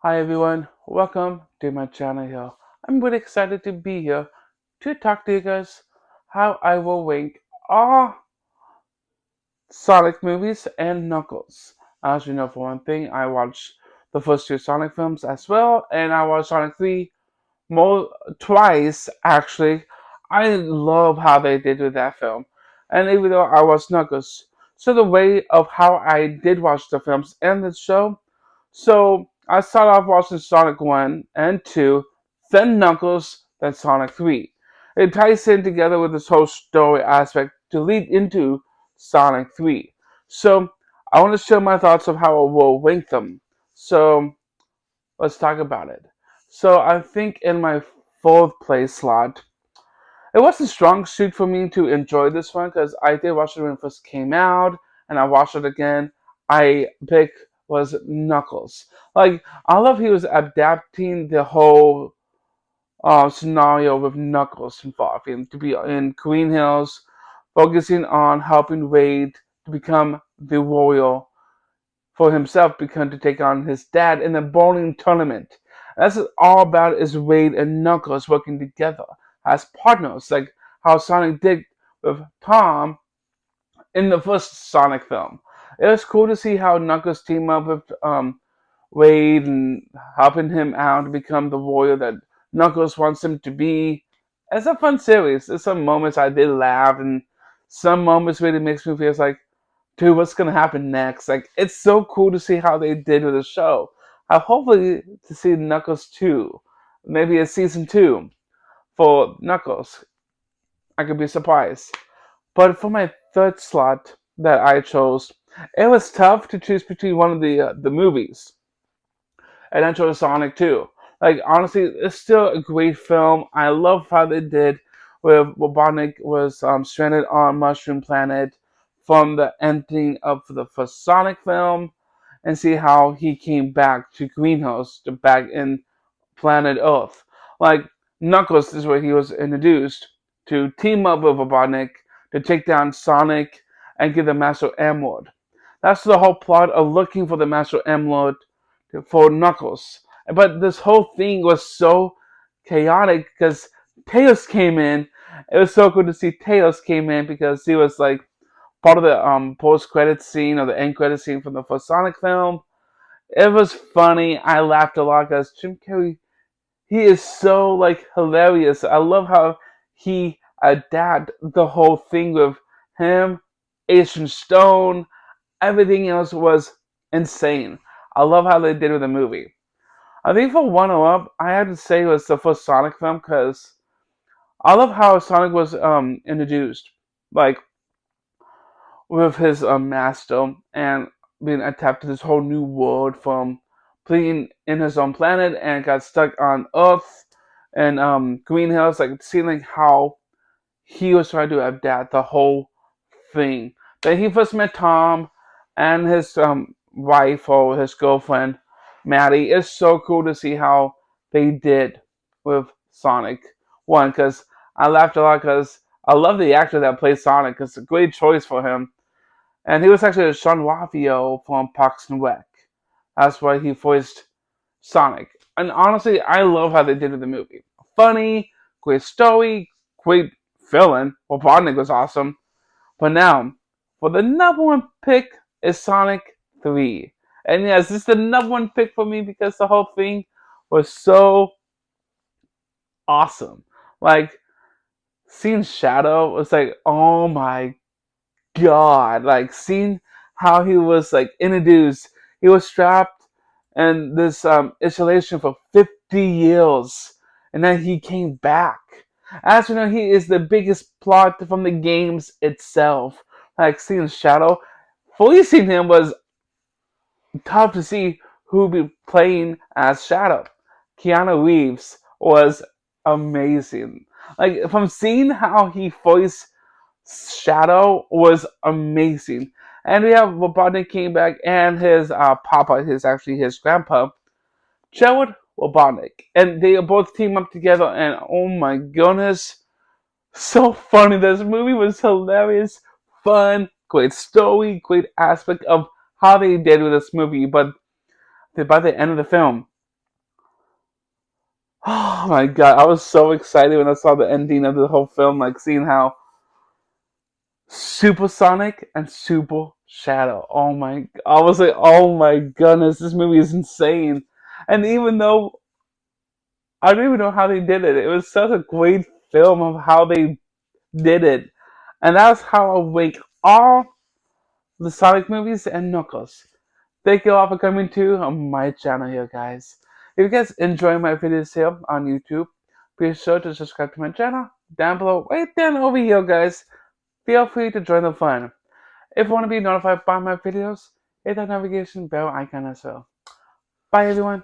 Hi everyone, welcome to my channel here. I'm really excited to be here to talk to you guys how I will rank all Sonic movies and Knuckles. As you know, for one thing, I watched the first two Sonic films as well, and I watched Sonic 3 more twice actually. I love how they did with that film. And even though I was Knuckles, so the way of how I did watch the films and the show, so I started off watching Sonic 1 and 2, then Knuckles, then Sonic 3. It ties in together with this whole story aspect to lead into Sonic 3. So I want to share my thoughts of how I will rank them. So let's talk about it. So I think in my fourth place slot, it was a strong suit for me to enjoy this one because I did watch it when it first came out, and I watched it again. I pick was Knuckles. Like I love he was adapting the whole scenario with Knuckles involved, and to be in Green Hills, focusing on helping Wade to become the warrior for himself become to take on his dad in the bowling tournament. That's all about is Wade and Knuckles working together as partners, like how Sonic did with Tom in the first Sonic film. It was cool to see how Knuckles team up with Wade and helping him out to become the warrior that Knuckles wants him to be. It's a fun series. There's some moments I did laugh, and some moments really makes me feel like, dude, what's gonna happen next? Like, it's so cool to see how they did with the show. I hopefully to see Knuckles 2, maybe a season 2 for Knuckles. I could be surprised. But for my third slot that I chose, it was tough to choose between one of the movies, and I chose Sonic 2. Like honestly, it's still a great film. I love how they did where Robotnik was stranded on Mushroom Planet from the ending of the first Sonic film, and see how he came back to Greenhouse, to back in planet Earth. Like Knuckles is where he was introduced to team up with Robotnik to take down Sonic and get the Master Emerald. That's the whole plot of looking for the Master Emerald for Knuckles. But this whole thing was so chaotic because Tails came in. It was so cool to see Tails came in because he was like part of the post credit scene or the end credit scene from the first Sonic film. It was funny. I laughed a lot because Jim Carrey, he is so like hilarious. I love how he adapted the whole thing with him, Asian Stone. Everything else was insane. I love how they did with the movie. I think for one up, I had to say it was the first Sonic film because I love how Sonic was introduced, like with his master and being attacked to this whole new world from being in his own planet and got stuck on Earth and Green Hills, like seeing like how he was trying to adapt the whole thing. Then he first met Tom and his wife or his girlfriend, Maddie. It's so cool to see how they did with Sonic 1 because I laughed a lot because I love the actor that plays Sonic. It's a great choice for him. And he was actually Sean Wavio from Parks and Rec. That's why he voiced Sonic. And honestly, I love how they did with the movie. Funny, great story, great villain. Robotnik was awesome. But now, for the number one pick is Sonic 3. And yes, this is the number one pick for me because the whole thing was so awesome. Like, seeing Shadow was like, oh my god. Like, seeing how he was like introduced, he was trapped in this isolation for 50 years. And then he came back. As you know, he is the biggest plot from the games itself. Like, seeing Shadow, fully seeing him was tough to see who would be playing as Shadow. Keanu Reeves was amazing. Like from seeing how he voiced Shadow was amazing. And we have Robotnik came back and his papa, his actually his grandpa, Jared Robotnik. And they both team up together and oh my goodness, so funny. This movie was hilarious, fun, great story, great aspect of how they did with this movie. But by the end of the film, Oh my god, I was so excited when I saw the ending of the whole film, like seeing how Supersonic and Super Shadow. Oh my! I was like, oh my goodness, this movie is insane. And even though I don't even know how they did it, it was such a great film of how they did it, and that's how I rank all the Sonic movies and Knuckles. Thank you all for coming to my channel here, guys. If you guys enjoy my videos here on YouTube, be sure to subscribe to my channel down below, right down over here, guys. Feel free to join the fun. If you want to be notified by my videos, hit that navigation bell icon as well. Bye, everyone.